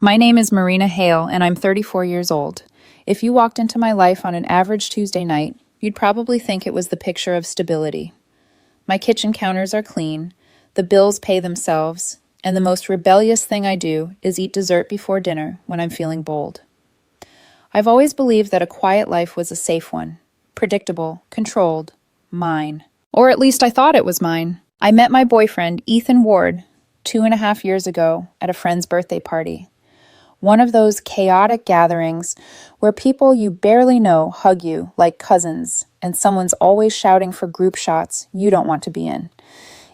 My name is Marina Hale, and I'm 34 years old. If you walked into my life on an average Tuesday night, you'd probably think it was the picture of stability. My kitchen counters are clean, the bills pay themselves, and the most rebellious thing I do is eat dessert before dinner when I'm feeling bold. I've always believed that a quiet life was a safe one, predictable, controlled, mine. Or at least I thought it was mine. I met my boyfriend, Ethan Ward, 2.5 years ago at a friend's birthday party. One of those chaotic gatherings where people you barely know hug you like cousins, and someone's always shouting for group shots you don't want to be in.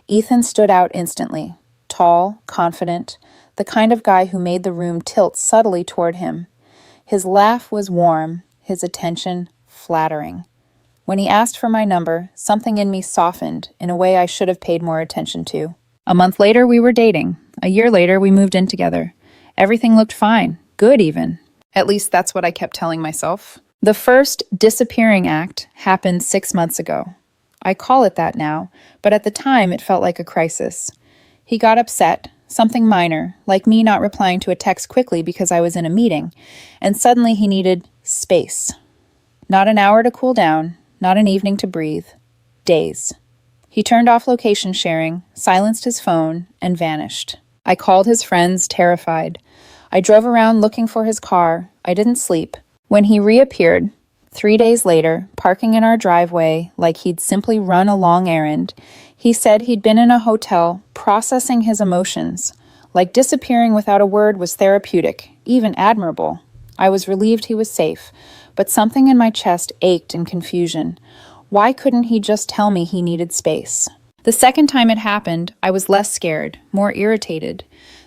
Ethan stood out instantly. Tall, confident, the kind of guy who made the room tilt subtly toward him. His laugh was warm, his attention flattering. When he asked for my number, something in me softened in a way I should have paid more attention to. A month later, we were dating. A year later, we moved in together. Everything looked fine, good even. At least that's what I kept telling myself. The first disappearing act happened 6 months ago. I call it that now, but at the time it felt like a crisis. He got upset, something minor, like me not replying to a text quickly because I was in a meeting, and suddenly he needed space. Not an hour to cool down, not an evening to breathe. Days. He turned off location sharing, silenced his phone, and vanished. I called his friends, terrified. I drove around looking for his car. I didn't sleep. When he reappeared, 3 days later, parking in our driveway like he'd simply run a long errand, he said he'd been in a hotel processing his emotions. Like disappearing without a word was therapeutic, even admirable. I was relieved he was safe, but something in my chest ached in confusion. Why couldn't he just tell me he needed space? The second time it happened, I was less scared, more irritated.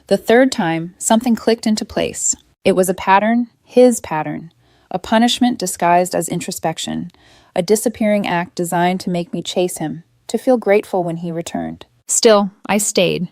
The third time, something clicked into place. It was a pattern, his pattern. A punishment disguised as introspection. A disappearing act designed to make me chase him, to feel grateful when he returned. Still, I stayed.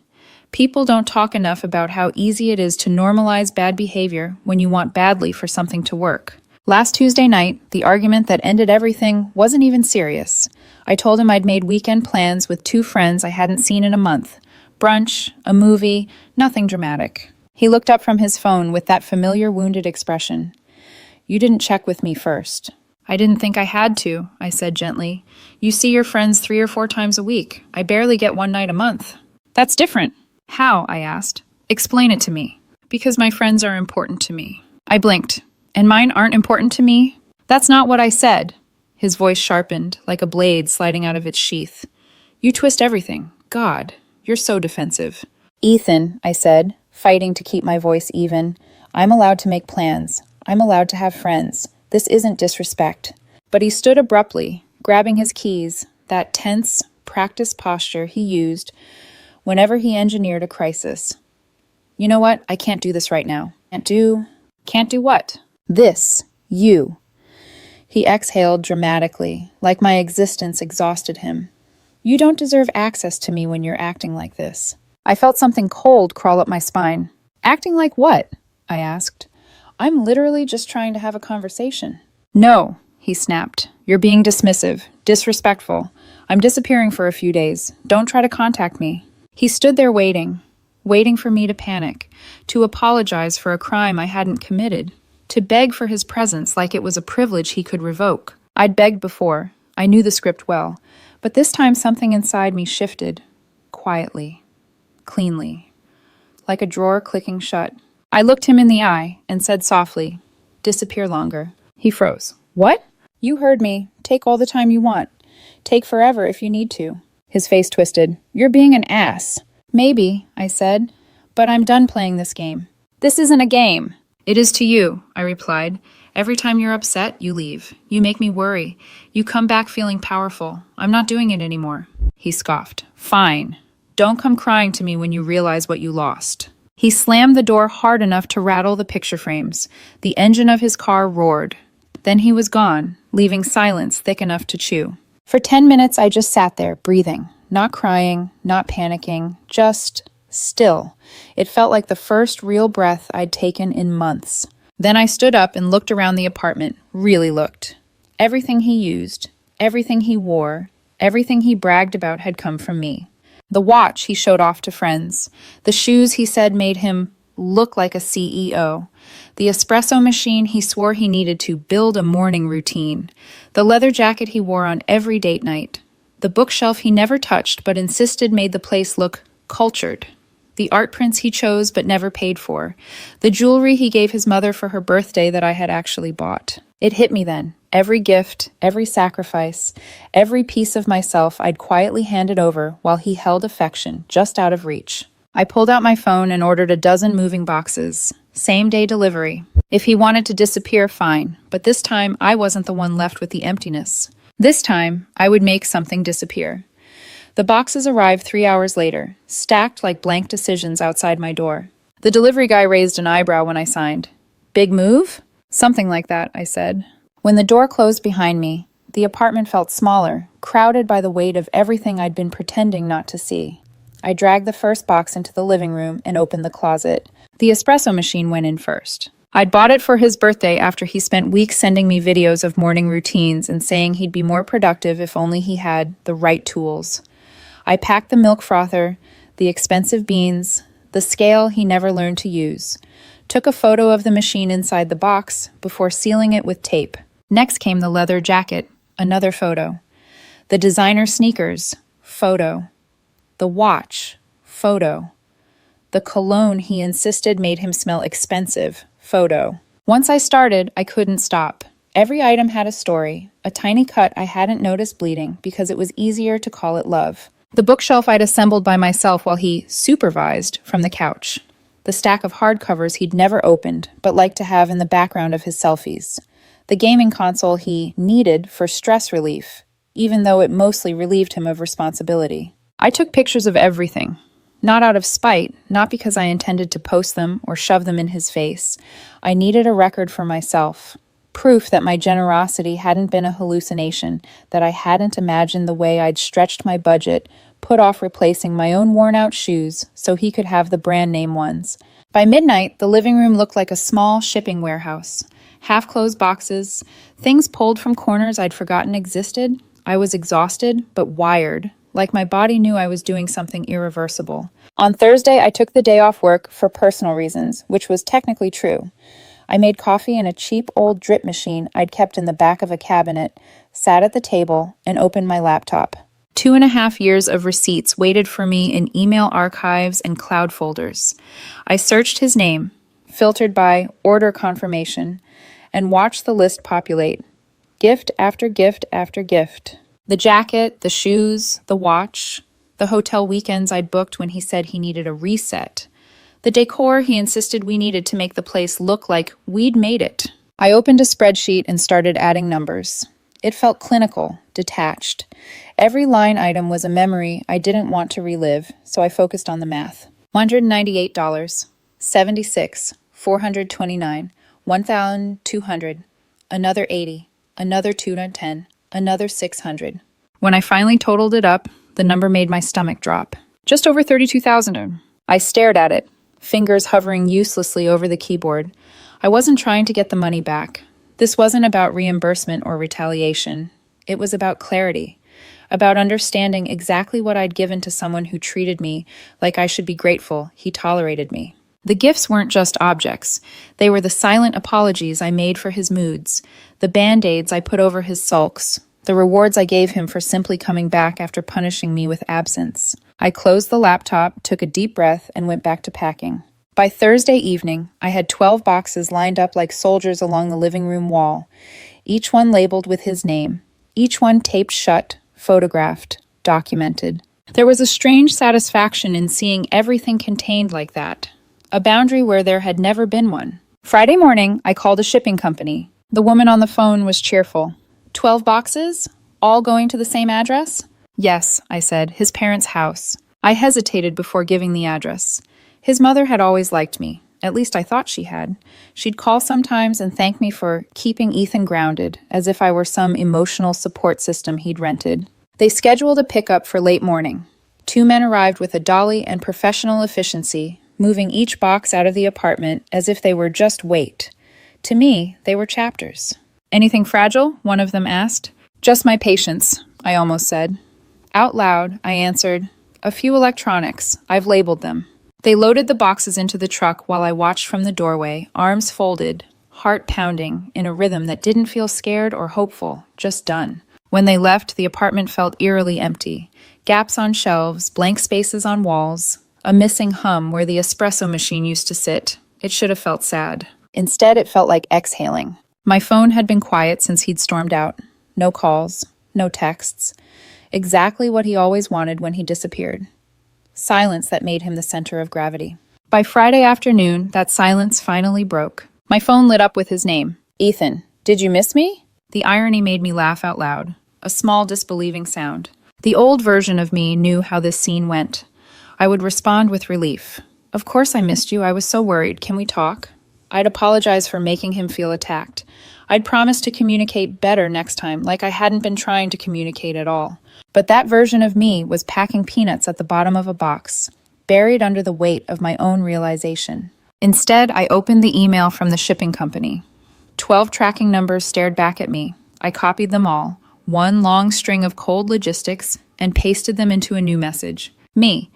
People don't talk enough about how easy it is to normalize bad behavior when you want badly for something to work. Last Tuesday night, the argument that ended everything wasn't even serious. I told him I'd made weekend plans with 2 friends I hadn't seen in a month. Brunch, a movie, nothing dramatic. He looked up from his phone with that familiar wounded expression. You didn't check with me first. I didn't think I had to, I said gently. You see your friends 3 or 4 times a week. I barely get one night a month. That's different. How? I asked. Explain it to me. Because my friends are important to me. I blinked. And mine aren't important to me? That's not what I said. His voice sharpened, like a blade sliding out of its sheath. You twist everything. God, you're so defensive. Ethan, I said, fighting to keep my voice even. I'm allowed to make plans. I'm allowed to have friends. This isn't disrespect. But he stood abruptly, grabbing his keys, that tense, practiced posture he used whenever he engineered a crisis. You know what? I can't do this right now. Can't do what? This. You. He exhaled dramatically, like my existence exhausted him. You don't deserve access to me when you're acting like this. I felt something cold crawl up my spine. Acting like what? I asked. I'm literally just trying to have a conversation. No, he snapped. You're being dismissive, disrespectful. I'm disappearing for a few days. Don't try to contact me. He stood there waiting for me to panic, to apologize for a crime I hadn't committed, to beg for his presence like it was a privilege he could revoke. I'd begged before. I knew the script well, but this time something inside me shifted, quietly, cleanly, like a drawer clicking shut. I looked him in the eye and said softly, disappear longer. He froze. What? You heard me. Take all the time you want. Take forever if you need to. His face twisted. You're being an ass. Maybe, I said, but I'm done playing this game. This isn't a game. It is to you, I replied. Every time you're upset, you leave. You make me worry. You come back feeling powerful. I'm not doing it anymore. He scoffed. Fine. Don't come crying to me when you realize what you lost. He slammed the door hard enough to rattle the picture frames. The engine of his car roared. Then he was gone, leaving silence thick enough to chew. For 10 minutes, I just sat there, breathing, not crying, not panicking, just still. It felt like the first real breath I'd taken in months. Then I stood up and looked around the apartment, really looked. Everything he used, everything he wore, everything he bragged about had come from me. The watch he showed off to friends, the shoes he said made him look like a CEO. The espresso machine he swore he needed to build a morning routine. The leather jacket he wore on every date night. The bookshelf he never touched but insisted made the place look cultured. The art prints he chose but never paid for. The jewelry he gave his mother for her birthday that I had actually bought. It hit me then. Every gift, every sacrifice, every piece of myself I'd quietly handed over while he held affection just out of reach. I pulled out my phone and ordered a dozen moving boxes. Same-day delivery. If he wanted to disappear, fine. But this time, I wasn't the one left with the emptiness. This time, I would make something disappear. The boxes arrived 3 hours later, stacked like blank decisions outside my door. The delivery guy raised an eyebrow when I signed. Big move? Something like that, I said. When the door closed behind me, the apartment felt smaller, crowded by the weight of everything I'd been pretending not to see. I dragged the first box into the living room and opened the closet. The espresso machine went in first. I'd bought it for his birthday after he spent weeks sending me videos of morning routines and saying he'd be more productive if only he had the right tools. I packed the milk frother, the expensive beans, the scale he never learned to use, took a photo of the machine inside the box before sealing it with tape. Next came the leather jacket, another photo. The designer sneakers, photo. The watch, photo. The cologne he insisted made him smell expensive, photo. Once I started, I couldn't stop. Every item had a story, a tiny cut I hadn't noticed bleeding because it was easier to call it love. The bookshelf I'd assembled by myself while he supervised from the couch. The stack of hardcovers he'd never opened, but liked to have in the background of his selfies. The gaming console he needed for stress relief, even though it mostly relieved him of responsibility. I took pictures of everything. Not out of spite, not because I intended to post them or shove them in his face. I needed a record for myself. Proof that my generosity hadn't been a hallucination, that I hadn't imagined the way I'd stretched my budget, put off replacing my own worn-out shoes so he could have the brand-name ones. By midnight, the living room looked like a small shipping warehouse. Half-closed boxes, things pulled from corners I'd forgotten existed. I was exhausted, but wired, like my body knew I was doing something irreversible. On Thursday, I took the day off work for personal reasons, which was technically true. I made coffee in a cheap old drip machine I'd kept in the back of a cabinet, sat at the table, and opened my laptop. 2.5 years of receipts waited for me in email archives and cloud folders. I searched his name, filtered by order confirmation, and watched the list populate. Gift after gift after gift. The jacket, the shoes, the watch, the hotel weekends I'd booked when he said he needed a reset. The decor he insisted we needed to make the place look like we'd made it. I opened a spreadsheet and started adding numbers. It felt clinical, detached. Every line item was a memory I didn't want to relive, so I focused on the math. $198, $76, $429, $1,200, another $80, another $210, another $600. When I finally totaled it up, the number made my stomach drop. Just over $32,000. I stared at it, fingers hovering uselessly over the keyboard. I wasn't trying to get the money back. This wasn't about reimbursement or retaliation. It was about clarity, about understanding exactly what I'd given to someone who treated me like I should be grateful he tolerated me. The gifts weren't just objects. They were the silent apologies I made for his moods, the band-aids I put over his sulks, the rewards I gave him for simply coming back after punishing me with absence. I closed the laptop, took a deep breath, and went back to packing. By Thursday evening, I had 12 boxes lined up like soldiers along the living room wall, each one labeled with his name, each one taped shut, photographed, documented. There was a strange satisfaction in seeing everything contained like that, a boundary where there had never been one. Friday morning, I called a shipping company. The woman on the phone was cheerful. 12 boxes? All going to the same address? Yes, I said, his parents' house. I hesitated before giving the address. His mother had always liked me. At least I thought she had. She'd call sometimes and thank me for keeping Ethan grounded, as if I were some emotional support system he'd rented. They scheduled a pickup for late morning. 2 men arrived with a dolly and professional efficiency, moving each box out of the apartment as if they were just weight. To me, they were chapters. Anything fragile? One of them asked. Just my patience, I almost said. Out loud, I answered, a few electronics. I've labeled them. They loaded the boxes into the truck while I watched from the doorway, arms folded, heart pounding, in a rhythm that didn't feel scared or hopeful, just done. When they left, the apartment felt eerily empty. Gaps on shelves, blank spaces on walls, a missing hum where the espresso machine used to sit. It should have felt sad. Instead, it felt like exhaling. My phone had been quiet since he'd stormed out. No calls, no texts. Exactly what he always wanted when he disappeared. Silence that made him the center of gravity. By Friday afternoon, that silence finally broke. My phone lit up with his name. Ethan, did you miss me? The irony made me laugh out loud. A small, disbelieving sound. The old version of me knew how this scene went. I would respond with relief. Of course I missed you. I was so worried. Can we talk? I'd apologize for making him feel attacked. I'd promise to communicate better next time, like I hadn't been trying to communicate at all. But that version of me was packing peanuts at the bottom of a box, buried under the weight of my own realization. Instead, I opened the email from the shipping company. 12 tracking numbers stared back at me. I copied them all, one long string of cold logistics, and pasted them into a new message. Me.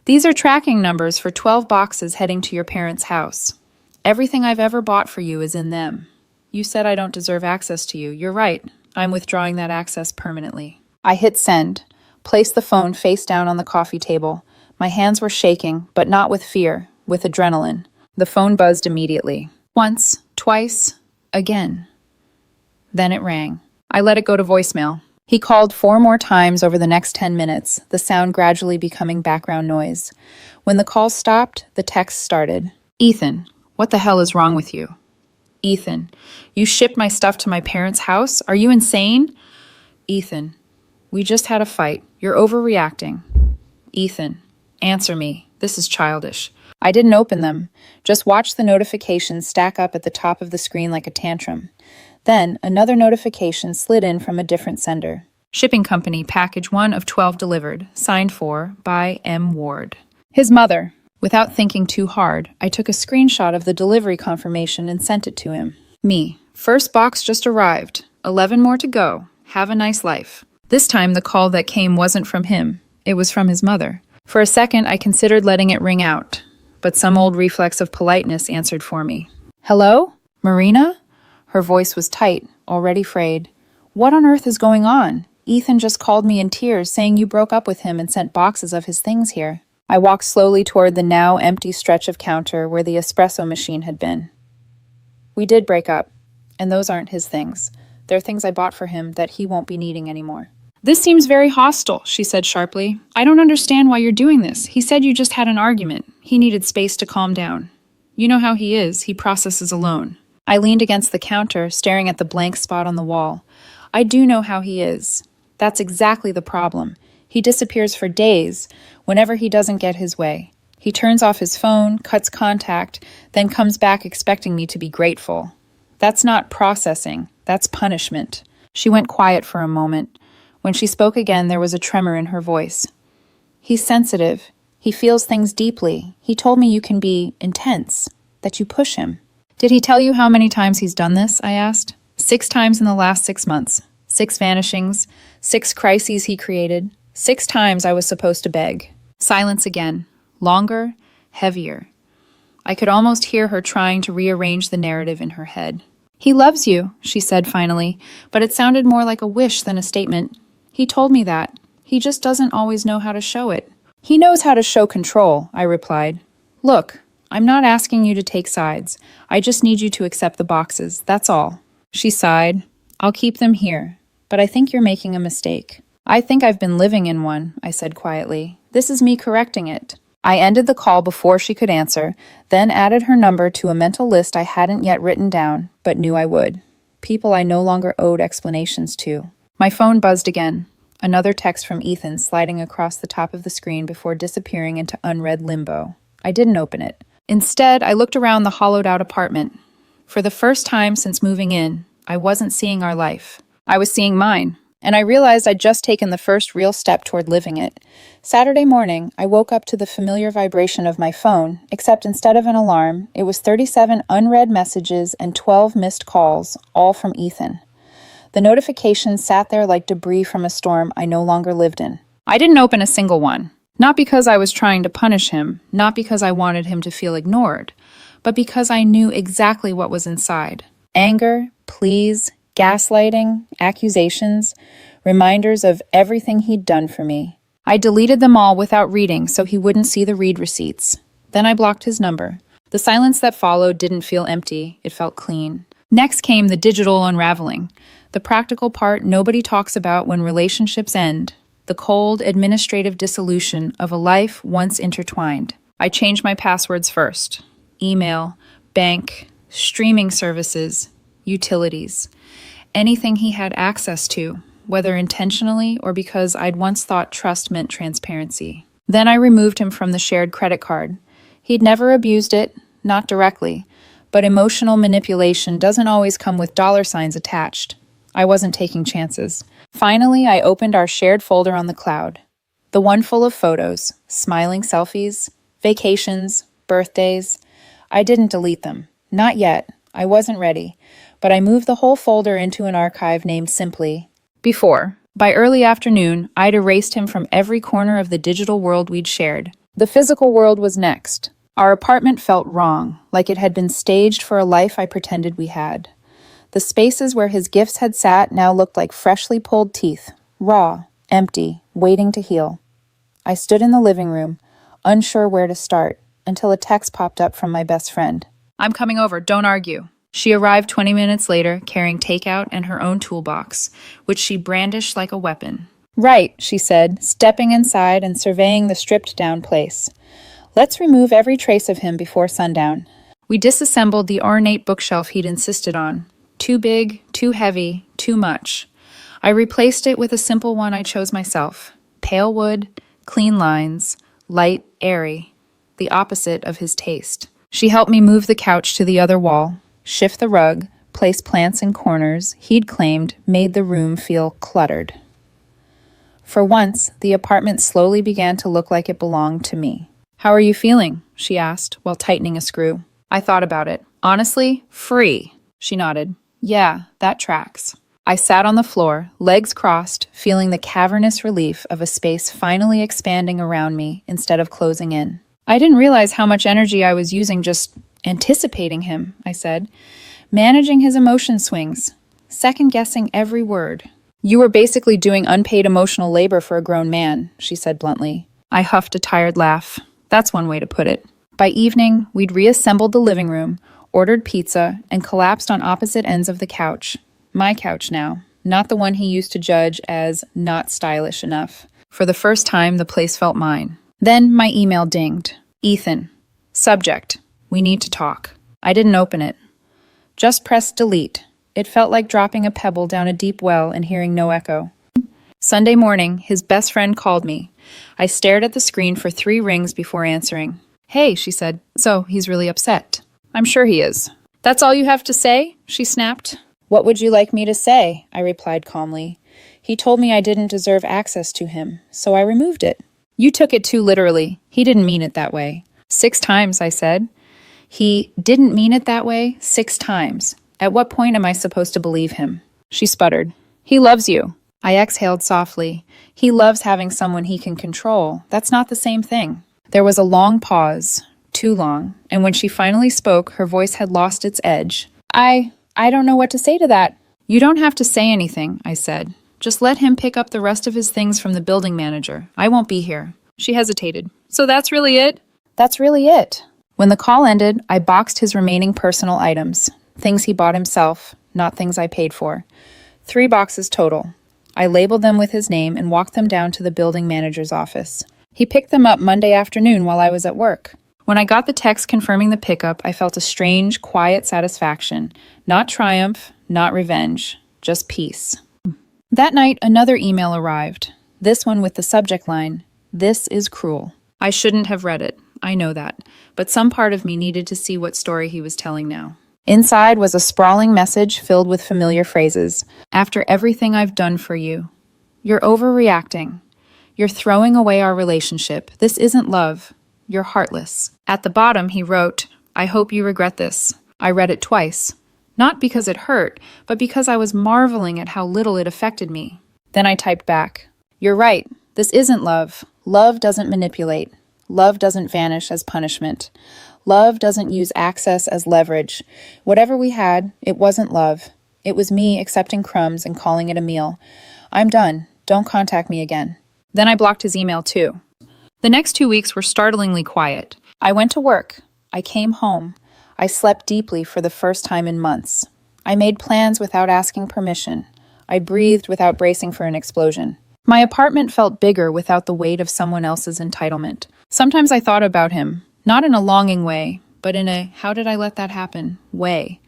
These are tracking numbers for 12 boxes heading to your parents' house. Everything I've ever bought for you is in them. You said I don't deserve access to you. You're right. I'm withdrawing that access permanently. I hit send, placed the phone face down on the coffee table. My hands were shaking, but not with fear, with adrenaline. The phone buzzed immediately. Once, twice, again. Then it rang. I let it go to voicemail. He called 4 more times over the next 10 minutes, the sound gradually becoming background noise. When the call stopped, the text started. Ethan, what the hell is wrong with you? Ethan, you shipped my stuff to my parents' house? Are you insane? Ethan, we just had a fight. You're overreacting. Ethan, answer me. This is childish. I didn't open them. Just watched the notifications stack up at the top of the screen like a tantrum. Then, another notification slid in from a different sender. Shipping company, package 1 of 12 delivered. Signed for by M. Ward. His mother. Without thinking too hard, I took a screenshot of the delivery confirmation and sent it to him. Me. First box just arrived. 11 more to go. Have a nice life. This time, the call that came wasn't from him. It was from his mother. For a second, I considered letting it ring out, but some old reflex of politeness answered for me. Hello? Marina? Her voice was tight, already frayed. What on earth is going on? Ethan just called me in tears, saying you broke up with him and sent boxes of his things here. I walked slowly toward the now empty stretch of counter where the espresso machine had been. We did break up, and those aren't his things. They're things I bought for him that he won't be needing anymore. This seems very hostile, she said sharply. I don't understand why you're doing this. He said you just had an argument. He needed space to calm down. You know how he is. He processes alone. I leaned against the counter, staring at the blank spot on the wall. I do know how he is. That's exactly the problem. He disappears for days, whenever he doesn't get his way. He turns off his phone, cuts contact, then comes back expecting me to be grateful. That's not processing. That's punishment. She went quiet for a moment. When she spoke again, there was a tremor in her voice. He's sensitive. He feels things deeply. He told me you can be intense, that you push him. Did he tell you how many times he's done this? I asked. 6 times in the last 6 months. 6 vanishings. 6 crises he created. 6 times I was supposed to beg. Silence again. Longer, heavier. I could almost hear her trying to rearrange the narrative in her head. He loves you, she said finally, but it sounded more like a wish than a statement. He told me that. He just doesn't always know how to show it. He knows how to show control, I replied. Look, I'm not asking you to take sides. I just need you to accept the boxes, that's all. She sighed. I'll keep them here, but I think you're making a mistake. I think I've been living in one, I said quietly. This is me correcting it. I ended the call before she could answer, then added her number to a mental list I hadn't yet written down, but knew I would. People I no longer owed explanations to. My phone buzzed again. Another text from Ethan sliding across the top of the screen before disappearing into unread limbo. I didn't open it. Instead, I looked around the hollowed-out apartment. For the first time since moving in, I wasn't seeing our life. I was seeing mine, and I realized I'd just taken the first real step toward living it. Saturday morning, I woke up to the familiar vibration of my phone, except instead of an alarm, it was 37 unread messages and 12 missed calls, all from Ethan. The notifications sat there like debris from a storm I no longer lived in. I didn't open a single one. Not because I was trying to punish him, not because I wanted him to feel ignored, but because I knew exactly what was inside. Anger, pleas, gaslighting, accusations, reminders of everything he'd done for me. I deleted them all without reading so he wouldn't see the read receipts. Then I blocked his number. The silence that followed didn't feel empty, it felt clean. Next came the digital unraveling, the practical part nobody talks about when relationships end, the cold, administrative dissolution of a life once intertwined. I changed my passwords first. Email, bank, streaming services, utilities. Anything he had access to, whether intentionally or because I'd once thought trust meant transparency. Then I removed him from the shared credit card. He'd never abused it, not directly, but emotional manipulation doesn't always come with dollar signs attached. I wasn't taking chances. Finally, I opened our shared folder on the cloud. The one full of photos, smiling selfies, vacations, birthdays. I didn't delete them. Not yet. I wasn't ready. But I moved the whole folder into an archive named simply Before. By early afternoon, I'd erased him from every corner of the digital world we'd shared. The physical world was next. Our apartment felt wrong, like it had been staged for a life I pretended we had. The spaces where his gifts had sat now looked like freshly pulled teeth, raw, empty, waiting to heal. I stood in the living room, unsure where to start, until a text popped up from my best friend. "I'm coming over, don't argue." She arrived 20 minutes later, carrying takeout and her own toolbox, which she brandished like a weapon. "Right," she said, stepping inside and surveying the stripped-down place. "Let's remove every trace of him before sundown." We disassembled the ornate bookshelf he'd insisted on. Too big, too heavy, too much. I replaced it with a simple one I chose myself. Pale wood, clean lines, light, airy. The opposite of his taste. She helped me move the couch to the other wall, shift the rug, place plants in corners he'd claimed made the room feel cluttered. For once, the apartment slowly began to look like it belonged to me. "How are you feeling?" she asked while tightening a screw. I thought about it. "Honestly, free." She nodded. "Yeah, that tracks." I sat on the floor, legs crossed, feeling the cavernous relief of a space finally expanding around me instead of closing in. "I didn't realize how much energy I was using just anticipating him," I said. "Managing his emotion swings, second-guessing every word." "You were basically doing unpaid emotional labor for a grown man," she said bluntly. I huffed a tired laugh. That's one way to put it. By evening, we'd reassembled the living room, ordered pizza, and collapsed on opposite ends of the couch. My couch now, not the one he used to judge as not stylish enough. For the first time, the place felt mine. Then my email dinged. "Ethan. Subject. We need to talk." I didn't open it. Just pressed delete. It felt like dropping a pebble down a deep well and hearing no echo. Sunday morning, his best friend called me. I stared at the screen for 3 rings before answering. "Hey," she said. "So, he's really upset." "I'm sure he is." "That's all you have to say?" she snapped. "What would you like me to say?" I replied calmly. "He told me I didn't deserve access to him, so I removed it." "You took it too literally. He didn't mean it that way." 6 times, I said. "He didn't mean it that way 6 times. At what point am I supposed to believe him?" She sputtered. "He loves you." I exhaled softly. "He loves having someone he can control. That's not the same thing." There was a long pause, too long, and when she finally spoke, her voice had lost its edge. I don't know what to say to that." "You don't have to say anything," I said. "Just let him pick up the rest of his things from the building manager. I won't be here." She hesitated. "So that's really it?" "That's really it." When the call ended, I boxed his remaining personal items. Things he bought himself, not things I paid for. 3 boxes total. I labeled them with his name and walked them down to the building manager's office. He picked them up Monday afternoon while I was at work. When I got the text confirming the pickup, I felt a strange, quiet satisfaction. Not triumph, not revenge, just peace. That night, another email arrived. This one with the subject line, "This is cruel." I shouldn't have read it. I know that. But some part of me needed to see what story he was telling now. Inside was a sprawling message filled with familiar phrases. "After everything I've done for you. You're overreacting. You're throwing away our relationship. This isn't love. You're heartless." At the bottom, he wrote, "I hope you regret this." I read it twice. Not because it hurt, but because I was marveling at how little it affected me. Then I typed back, "You're right. This isn't love. Love doesn't manipulate. Love doesn't vanish as punishment. Love doesn't use access as leverage. Whatever we had, it wasn't love. It was me accepting crumbs and calling it a meal. I'm done. Don't contact me again. Then I blocked his email too. The next 2 weeks were startlingly quiet. I went to work. I came home. I slept deeply for the first time in months. I made plans without asking permission. I breathed without bracing for an explosion. My apartment felt bigger without the weight of someone else's entitlement. Sometimes I thought about him, not in a longing way, but in a how did I let that happen way.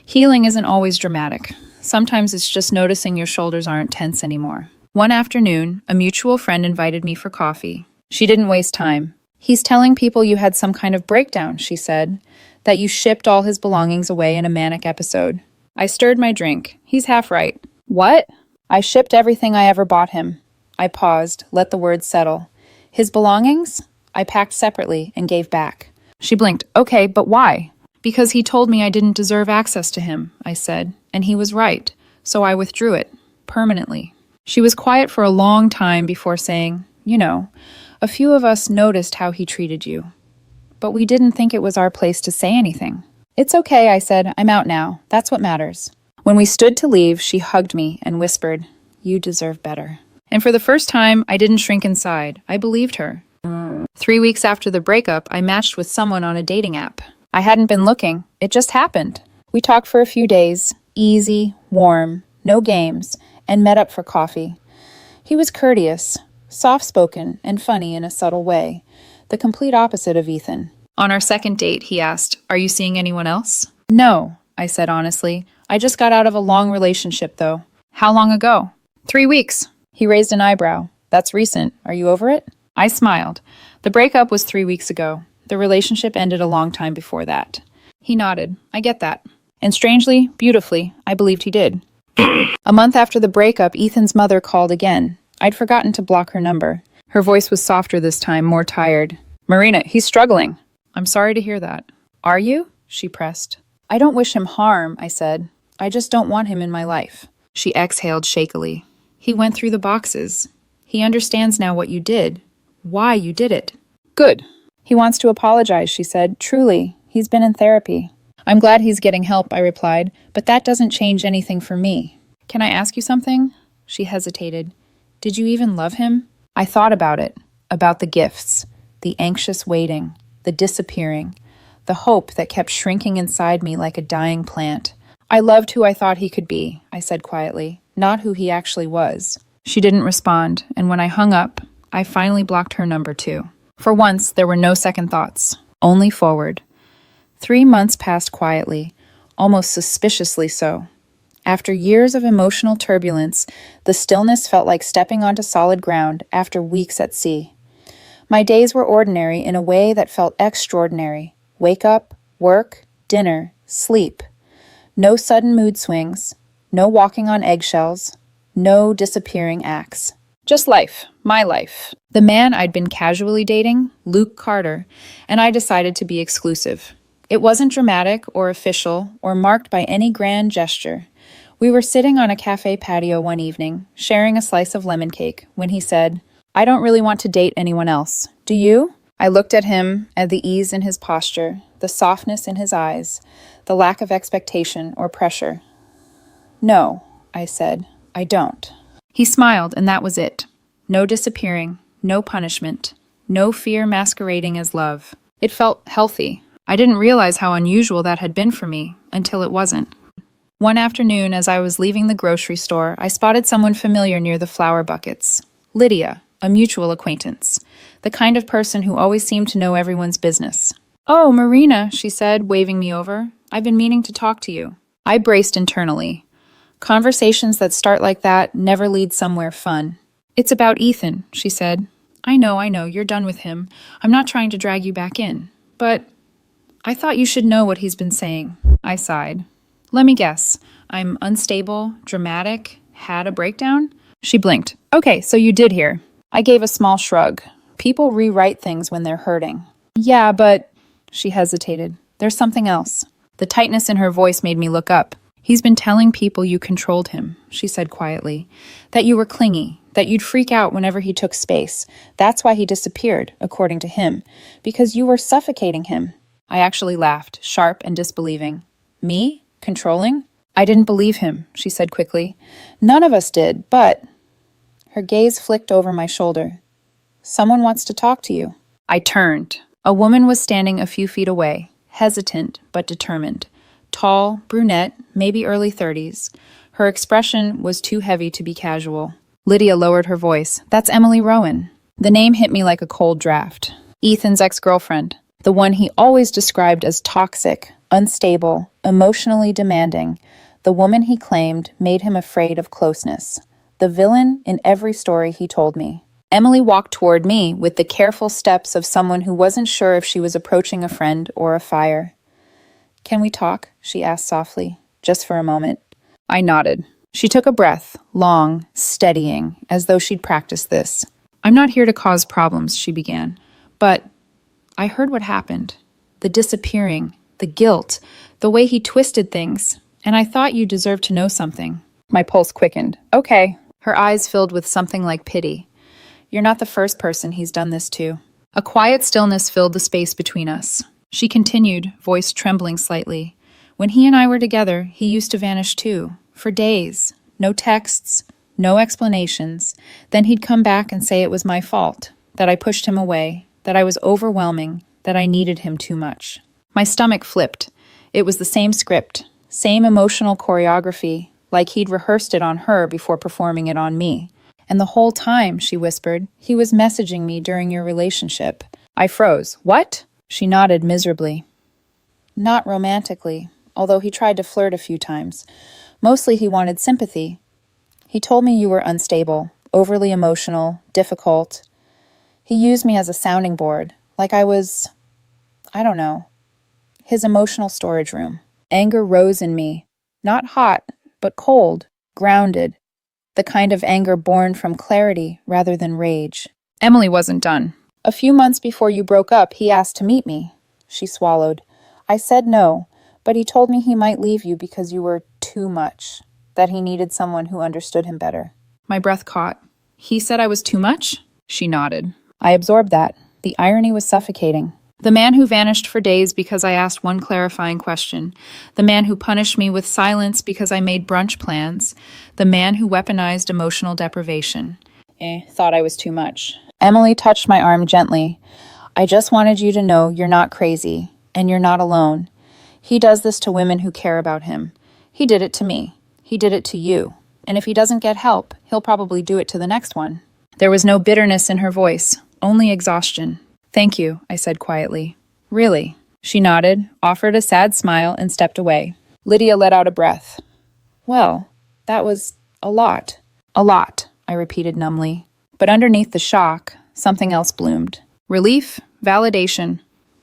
Healing isn't always dramatic. Sometimes it's just noticing your shoulders aren't tense anymore. One afternoon, a mutual friend invited me for coffee. She didn't waste time. He's telling people you had some kind of breakdown, she said, that you shipped all his belongings away in a manic episode. I stirred my drink. He's half right. What? I shipped everything I ever bought him. I paused, let the words settle. His belongings? I packed separately and gave back. She blinked. Okay, but why? Because he told me I didn't deserve access to him, I said, and he was right, so I withdrew it, permanently. She was quiet for a long time before saying, a few of us noticed how he treated you, but we didn't think it was our place to say anything. It's okay, I said. I'm out now. That's what matters. When we stood to leave, she hugged me and whispered, you deserve better. And for the first time, I didn't shrink inside. I believed her. 3 weeks after the breakup, I matched with someone on a dating app. I hadn't been looking. It just happened. We talked for a few days, easy, warm, no games, and met up for coffee. He was courteous, soft-spoken, and funny in a subtle way, the complete opposite of Ethan. On our second date, he asked, are you seeing anyone else? No, I said honestly. I just got out of a long relationship, though. How long ago? 3 weeks. He raised an eyebrow. That's recent. Are you over it? I smiled. The breakup was 3 weeks ago. The relationship ended a long time before that. He nodded. I get that. And strangely, beautifully, I believed he did. A month after the breakup, Ethan's mother called again. I'd forgotten to block her number. Her voice was softer this time, more tired. Marina, he's struggling. I'm sorry to hear that. Are you? She pressed. I don't wish him harm, I said. I just don't want him in my life. She exhaled shakily. He went through the boxes. He understands now what you did. Why you did it. Good. He wants to apologize, she said. Truly, he's been in therapy. I'm glad he's getting help, I replied, but that doesn't change anything for me. Can I ask you something? She hesitated. Did you even love him? I thought about it, about the gifts, the anxious waiting, the disappearing, the hope that kept shrinking inside me like a dying plant. I loved who I thought he could be, I said quietly, not who he actually was. She didn't respond, and when I hung up, I finally blocked her number too. For once, there were no second thoughts, only forward. 3 months passed quietly, almost suspiciously so. After years of emotional turbulence, the stillness felt like stepping onto solid ground after weeks at sea. My days were ordinary in a way that felt extraordinary. Wake up, work, dinner, sleep. No sudden mood swings, no walking on eggshells, no disappearing acts. Just life, my life. The man I'd been casually dating, Luke Carter, and I decided to be exclusive. It wasn't dramatic or official or marked by any grand gesture. We were sitting on a cafe patio one evening, sharing a slice of lemon cake, when he said, I don't really want to date anyone else. Do you? I looked at him, at the ease in his posture, the softness in his eyes, the lack of expectation or pressure. No, I said, I don't. He smiled, and that was it. No disappearing, no punishment, no fear masquerading as love. It felt healthy. I didn't realize how unusual that had been for me, until it wasn't. One afternoon, as I was leaving the grocery store, I spotted someone familiar near the flower buckets. Lydia, a mutual acquaintance. The kind of person who always seemed to know everyone's business. Oh, Marina, she said, waving me over. I've been meaning to talk to you. I braced internally. Conversations that start like that never lead somewhere fun. It's about Ethan, she said. I know, you're done with him. I'm not trying to drag you back in. But I thought you should know what he's been saying. I sighed. Let me guess. I'm unstable, dramatic, had a breakdown? She blinked. Okay, so you did hear. I gave a small shrug. People rewrite things when they're hurting. Yeah, but... She hesitated. There's something else. The tightness in her voice made me look up. He's been telling people you controlled him, she said quietly. That you were clingy, that you'd freak out whenever he took space. That's why he disappeared, according to him, because you were suffocating him. I actually laughed, sharp and disbelieving. Me? Controlling? I didn't believe him, she said quickly. None of us did, but... Her gaze flicked over my shoulder. Someone wants to talk to you. I turned. A woman was standing a few feet away, hesitant but determined. Tall, brunette, maybe early 30s. Her expression was too heavy to be casual. Lydia lowered her voice. That's Emily Rowan. The name hit me like a cold draft. Ethan's ex-girlfriend. The one he always described as toxic, unstable, emotionally demanding. The woman he claimed made him afraid of closeness. The villain in every story he told me. Emily walked toward me with the careful steps of someone who wasn't sure if she was approaching a friend or a fire. Can we talk? She asked softly, just for a moment. I nodded. She took a breath, long, steadying, as though she'd practiced this. I'm not here to cause problems, she began. But I heard what happened. The disappearing, the guilt, the way he twisted things, and I thought you deserved to know something. My pulse quickened. Okay. Her eyes filled with something like pity. You're not the first person he's done this to. A quiet stillness filled the space between us. She continued, voice trembling slightly. When he and I were together, he used to vanish too. For days. No texts, no explanations. Then he'd come back and say it was my fault, that I pushed him away, that I was overwhelming, that I needed him too much. My stomach flipped. It was the same script, same emotional choreography, like he'd rehearsed it on her before performing it on me. And the whole time, she whispered, he was messaging me during your relationship. I froze. What? She nodded miserably. Not romantically, although he tried to flirt a few times. Mostly he wanted sympathy. He told me you were unstable, overly emotional, difficult. He used me as a sounding board, like I was, I don't know, his emotional storage room. Anger rose in me, not hot, but cold, grounded, the kind of anger born from clarity rather than rage. Emily wasn't done. A few months before you broke up, he asked to meet me. She swallowed. I said no, but he told me he might leave you because you were too much, that he needed someone who understood him better. My breath caught. He said I was too much? She nodded. I absorbed that. The irony was suffocating. The man who vanished for days because I asked one clarifying question. The man who punished me with silence because I made brunch plans. The man who weaponized emotional deprivation. Thought I was too much. Emily touched my arm gently. I just wanted you to know you're not crazy, and you're not alone. He does this to women who care about him. He did it to me. He did it to you. And if he doesn't get help, he'll probably do it to the next one. There was no bitterness in her voice, only exhaustion. Thank you, I said quietly. Really? She nodded, offered a sad smile, and stepped away. Lydia let out a breath. Well, that was a lot. A lot, I repeated numbly. But underneath the shock, something else bloomed. Relief, validation,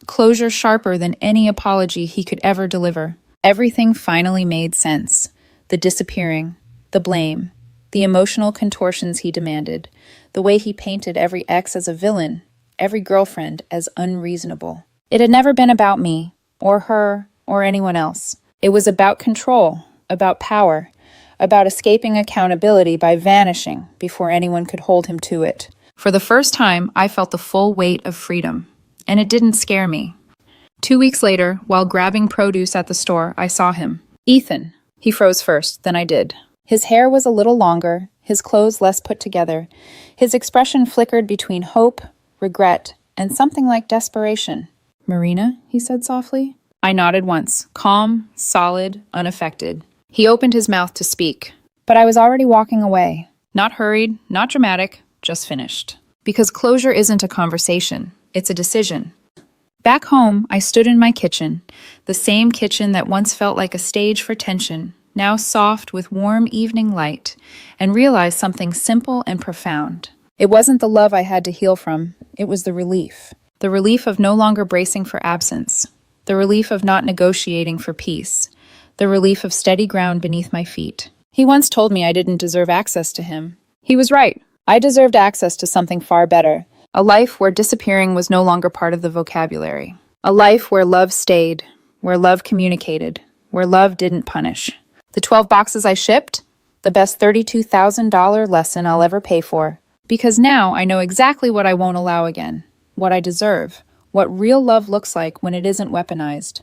closure sharper than any apology he could ever deliver. Everything finally made sense. The disappearing, the blame, the emotional contortions he demanded, the way he painted every ex as a villain, every girlfriend as unreasonable. It had never been about me, or her, or anyone else. It was about control, about power, about escaping accountability by vanishing before anyone could hold him to it. For the first time, I felt the full weight of freedom, and it didn't scare me. 2 weeks later, while grabbing produce at the store, I saw him. Ethan. He froze first, then I did. His hair was a little longer, his clothes less put together. His expression flickered between hope, regret, and something like desperation. Marina, he said softly. I nodded once, calm, solid, unaffected. He opened his mouth to speak, but I was already walking away. Not hurried, not dramatic, just finished. Because closure isn't a conversation, it's a decision. Back home, I stood in my kitchen, the same kitchen that once felt like a stage for tension, now soft with warm evening light, and realized something simple and profound. It wasn't the love I had to heal from, it was the relief. The relief of no longer bracing for absence. The relief of not negotiating for peace. The relief of steady ground beneath my feet. He once told me I didn't deserve access to him. He was right. I deserved access to something far better. A life where disappearing was no longer part of the vocabulary. A life where love stayed, where love communicated, where love didn't punish. The 12 boxes I shipped? The best $32,000 lesson I'll ever pay for. Because now I know exactly what I won't allow again, what I deserve, what real love looks like when it isn't weaponized.